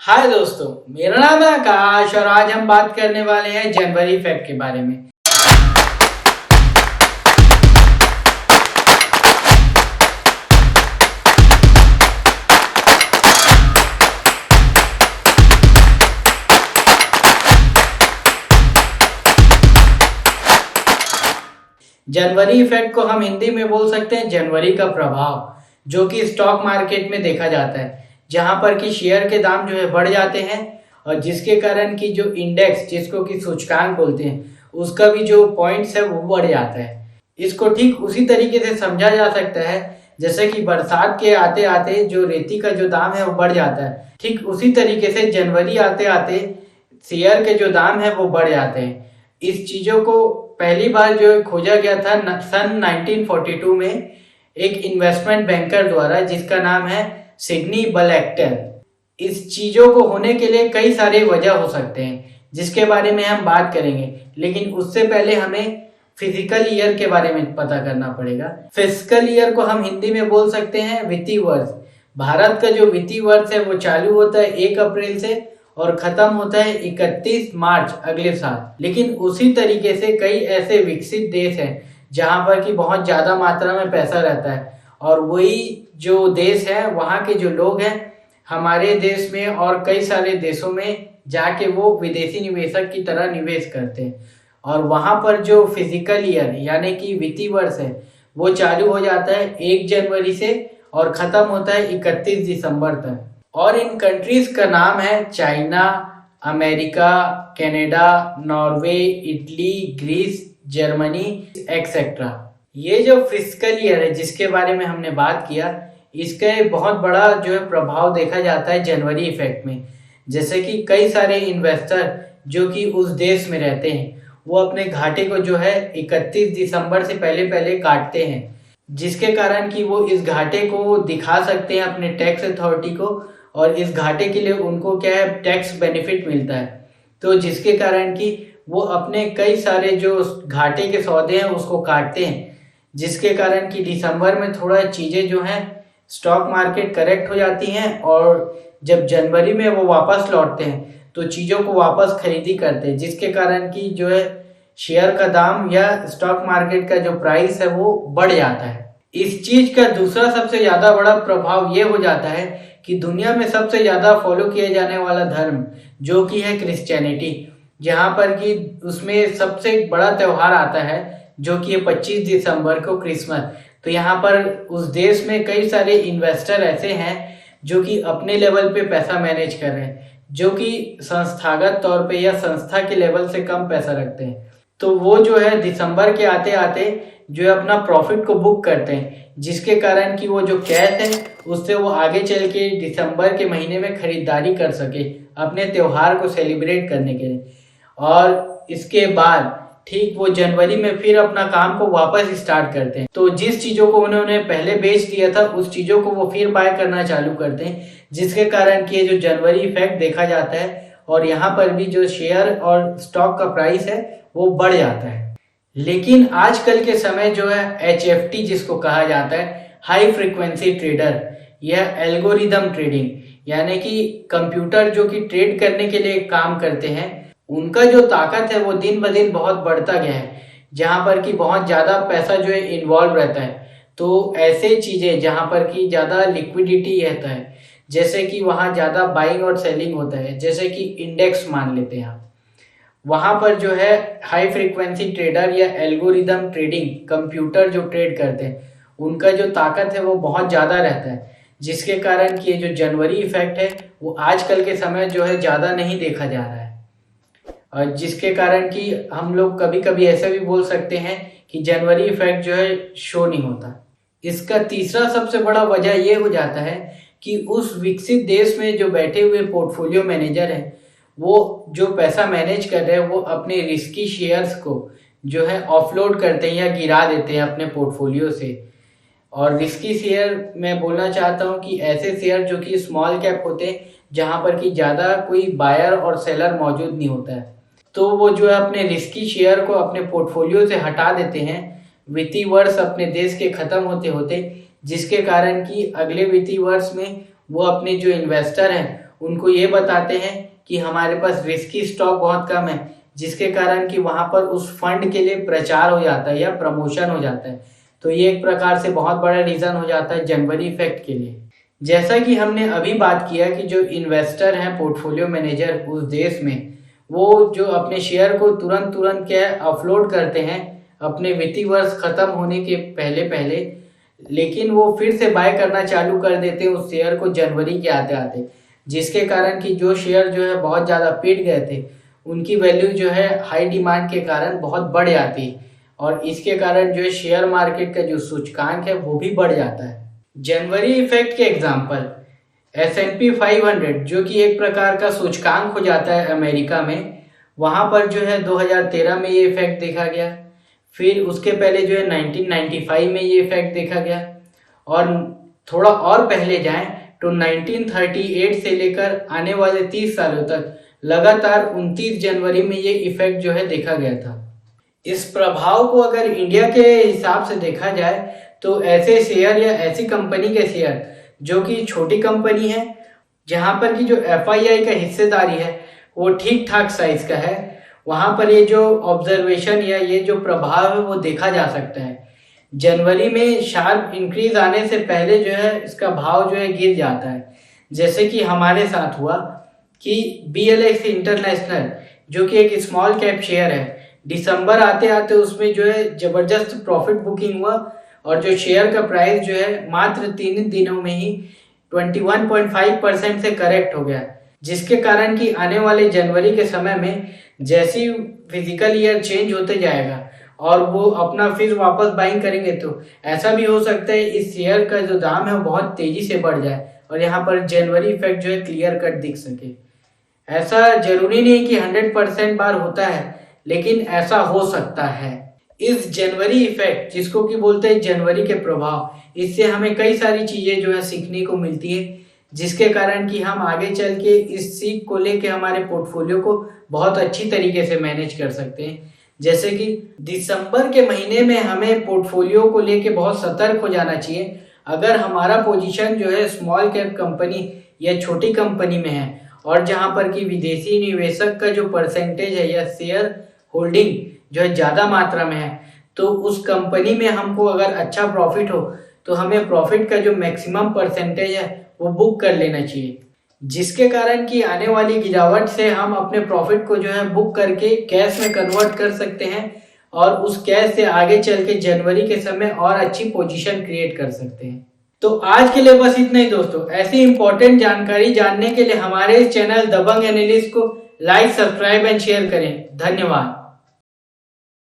हाय दोस्तों, मेरा नाम है आकाश और आज हम बात करने वाले हैं जनवरी फैक्ट के बारे में। जनवरी इफेक्ट को हम हिंदी में बोल सकते हैं जनवरी का प्रभाव, जो कि स्टॉक मार्केट में देखा जाता है, जहां पर कि शेयर के दाम जो है बढ़ जाते हैं और जिसके कारण कि जो इंडेक्स जिसको कि सूचकांक बोलते हैं उसका भी जो पॉइंट्स है वो बढ़ जाता है। इसको ठीक उसी तरीके से समझा जा सकता है जैसे कि बरसात के आते आते जो रेती का जो दाम है वो बढ़ जाता है, ठीक उसी तरीके से जनवरी आते आते शेयर के जो दाम है वो बढ़ जाते हैं। इस चीजों को पहली बार जो खोजा गया था सन 1942 में एक इन्वेस्टमेंट बैंकर द्वारा, जिसका नाम है सिडनी बलेक्टर। इस चीजों को होने के लिए कई सारे वजह हो सकते हैं जिसके बारे में हम बात करेंगे, लेकिन उससे पहले हमें फिजिकल ईयर के बारे में पता करना पड़ेगा। फिजिकल ईयर को हम हिंदी में बोल सकते हैं वित्तीय वर्ष। भारत का जो वित्तीय वर्ष है वो चालू होता है 1 अप्रैल से और खत्म होता है 31 मार्च अगले साल। लेकिन उसी तरीके से कई ऐसे विकसित देश हैं जहां पर कि बहुत ज्यादा मात्रा में पैसा रहता है और वही जो देश है वहां के जो लोग हैं हमारे देश में और कई सारे देशों में जाके वो विदेशी निवेशक की तरह निवेश करते हैं और वहां पर जो फिजिकल ईयर यानी कि वित्तीय वर्ष है वो चालू हो जाता है 1 जनवरी से और खत्म होता है 31 दिसंबर तक। और इन कंट्रीज का नाम है China, America, Canada, Norway, Italy, Greece, Germany etcetera. ये जो फिजिकल ईयर है जिसके बारे में हमने बात किया, इसका एक बहुत बड़ा जो है प्रभाव देखा जाता है जनवरी इफेक्ट में। जैसे कि कई सारे इन्वेस्टर जो कि उस देश में रहते हैं वो अपने घाटे को जो है 31 दिसंबर से पहले पहले काटते हैं, जिसके कारण कि वो इस घाटे को दिखा सकते हैं अपने टैक्स अथॉरिटी को और इस घाटे के लिए उनको क्या है टैक्स बेनिफिट मिलता है। तो जिसके कारण कि वो अपने कई सारे जो घाटे के सौदे हैं उसको काटते हैं, जिसके कारण कि दिसंबर में थोड़ा चीजें जो हैं स्टॉक मार्केट करेक्ट हो जाती हैं और जब जनवरी में वो वापस लौटते हैं तो चीजों को वापस खरीदी करते हैं, जिसके कारण कि जो है शेयर का दाम या स्टॉक मार्केट का जो प्राइस है वो बढ़ जाता है। इस चीज का दूसरा सबसे ज्यादा बड़ा प्रभाव ये हो जाता है कि दुनिया में सबसे ज्यादा फॉलो किया जाने वाला धर्म जो कि है क्रिश्चियनिटी, जहां पर कि उसमें सबसे बड़ा त्योहार आता है जो कि 25 दिसंबर को क्रिसमस। तो यहाँ पर उस देश में कई सारे इन्वेस्टर ऐसे हैं जो कि अपने लेवल पे पैसा मैनेज कर रहे हैं, जो कि संस्थागत तौर पे या संस्था के लेवल से कम पैसा रखते हैं। तो वो जो है दिसंबर के आते आते जो है अपना प्रॉफिट को बुक करते हैं, जिसके कारण कि वो जो कैश है उससे वो आगे चल के दिसंबर के महीने में खरीदारी कर सके अपने त्योहार को सेलिब्रेट करने के लिए। और इसके बाद ठीक वो जनवरी में फिर अपना काम को वापस स्टार्ट करते हैं। तो जिस चीजों को उन्होंने पहले बेच दिया था उस चीजों को वो फिर बाय करना चालू करते हैं, जिसके कारण कि ये जो जनवरी इफेक्ट देखा जाता है और यहाँ पर भी जो शेयर और स्टॉक का प्राइस है वो बढ़ जाता है। लेकिन आजकल के समय जो है HFT जिसको कहा जाता है हाई फ्रीक्वेंसी ट्रेडर, यह एल्गोरिदम ट्रेडिंग यानी कि कंप्यूटर जो कि ट्रेड करने के लिए काम करते हैं, उनका जो ताकत है वो दिन ब दिन बहुत बढ़ता गया है, जहां पर कि बहुत ज्यादा पैसा जो है इन्वॉल्व रहता है। तो ऐसे चीजें जहां पर कि ज्यादा लिक्विडिटी रहता है, जैसे कि वहां ज्यादा बाइंग और सेलिंग होता है, जैसे कि इंडेक्स मान लेते हैं आप, वहां पर जो है हाई फ्रीक्वेंसी ट्रेडर या एल्गोरिदम ट्रेडिंग कंप्यूटर जो ट्रेड करते हैं उनका जो ताकत है वो बहुत ज्यादा रहता है, जिसके कारण कि ये जो जनवरी इफेक्ट है वो आजकल के समय जो है ज्यादा नहीं देखा जा रहा है। और जिसके कारण कि हम लोग कभी कभी ऐसा भी बोल सकते हैं कि जनवरी इफेक्ट जो है शो नहीं होता। इसका तीसरा सबसे बड़ा वजह ये हो जाता है कि उस विकसित देश में जो बैठे हुए पोर्टफोलियो मैनेजर हैं वो जो पैसा मैनेज कर रहे हैं वो अपने रिस्की शेयर्स को जो है ऑफलोड करते हैं या गिरा देते हैं अपने पोर्टफोलियो से। और रिस्की शेयर मैं बोलना चाहता हूँ कि ऐसे शेयर जो कि स्मॉल कैप होते हैं जहां पर कि ज्यादा कोई बायर और सेलर मौजूद नहीं होता है, तो वो जो है अपने रिस्की शेयर को अपने पोर्टफोलियो से हटा देते हैं वित्तीय वर्ष अपने देश के खत्म होते होते, जिसके कारण कि अगले वित्तीय वर्ष में वो अपने जो इन्वेस्टर हैं उनको ये बताते हैं कि हमारे पास रिस्की स्टॉक बहुत कम है, जिसके कारण कि वहां पर उस फंड के लिए प्रचार हो जाता है या प्रमोशन हो जाता है। तो ये एक प्रकार से बहुत बड़ा रीजन हो जाता है जनवरी इफेक्ट के लिए। जैसा कि हमने अभी बात किया कि जो इन्वेस्टर हैं, पोर्टफोलियो मैनेजर उस देश में, वो जो अपने शेयर को तुरंत तुरंत क्या अपलोड करते हैं अपने वित्तीय वर्ष खत्म होने के पहले पहले, लेकिन वो फिर से बाय करना चालू कर देते हैं उस शेयर को जनवरी के आते आते, जिसके कारण कि जो शेयर जो है बहुत ज़्यादा पिट गए थे, उनकी वैल्यू जो है हाई डिमांड के कारण बहुत बढ़ जाती है, और इसके कारण जो है शेयर मार्केट का जो सूचकांक है वो भी बढ़ जाता है। जनवरी इफेक्ट के एग्जाम्पल S&P 500 जो कि एक प्रकार का सूचकांक हो जाता है अमेरिका में, वहां पर जो है 2013 में ये इफेक्ट देखा गया। फिर उसके पहले जो है 1995 में ये इफेक्ट देखा गया, और थोड़ा और पहले जाएं तो 1938 से लेकर आने वाले 30 सालों तक लगातार 29 जनवरी में ये इफेक्ट जो है देखा गया था। इस प्रभाव को अगर इंडिया के हिसाब से देखा जाए तो ऐसे शेयर या ऐसी कंपनी के शेयर जो कि छोटी कंपनी है, जहां पर की जो FII का हिस्सेदारी है वो ठीक ठाक साइज का है, वहां पर ये जो ऑब्जर्वेशन या ये जो प्रभाव है वो देखा जा सकता है। जनवरी में शार्प इंक्रीज आने से पहले जो है इसका भाव जो है गिर जाता है, जैसे कि हमारे साथ हुआ कि BLX इंटरनेशनल जो कि एक स्मॉल कैप शेयर है, दिसंबर आते आते उसमें जो है जबरदस्त प्रॉफिट बुकिंग हुआ, और जो शेयर का प्राइस जो है मात्र 3 दिनों में ही 21.5% से करेक्ट हो गया, जिसके कारण कि आने वाले जनवरी के समय में जैसी फिजिकल ईयर चेंज होते जाएगा और वो अपना फिर वापस बाइंग करेंगे, तो ऐसा भी हो सकता है इस शेयर का जो दाम है वो बहुत तेजी से बढ़ जाए और यहाँ पर जनवरी इफेक्ट जो है क्लियर कट दिख सके। ऐसा जरूरी नहीं कि 100% बार होता है, लेकिन ऐसा हो सकता है। इस जनवरी इफेक्ट जिसको कि बोलते हैं जनवरी के प्रभाव, इससे हमें कई सारी चीजें जो है सीखने को मिलती है, जिसके कारण कि हम आगे चल के इस सीख को लेके हमारे पोर्टफोलियो को बहुत अच्छी तरीके से मैनेज कर सकते हैं। जैसे कि दिसंबर के महीने में हमें पोर्टफोलियो को लेके बहुत सतर्क हो जाना चाहिए। अगर हमारा पोजीशन जो है स्मॉल कैप कंपनी या छोटी कंपनी में है और जहां पर कि विदेशी निवेशक का जो परसेंटेज है या शेयर होल्डिंग जो है ज़्यादा मात्रा में है, तो उस कंपनी में हमको अगर अच्छा प्रॉफिट हो तो हमें प्रॉफिट का जो मैक्सिमम परसेंटेज है वो बुक कर लेना चाहिए, जिसके कारण कि आने वाली गिरावट से हम अपने प्रॉफिट को जो है बुक करके कैश में कन्वर्ट कर सकते हैं और उस कैश से आगे चल के जनवरी के समय और अच्छी पोजीशन क्रिएट कर सकते हैं। तो आज के लिए बस इतना ही दोस्तों। ऐसी इंपॉर्टेंट जानकारी जानने के लिए हमारे चैनल दबंग एनालिस्ट को लाइक, सब्सक्राइब एंड शेयर करें। धन्यवाद।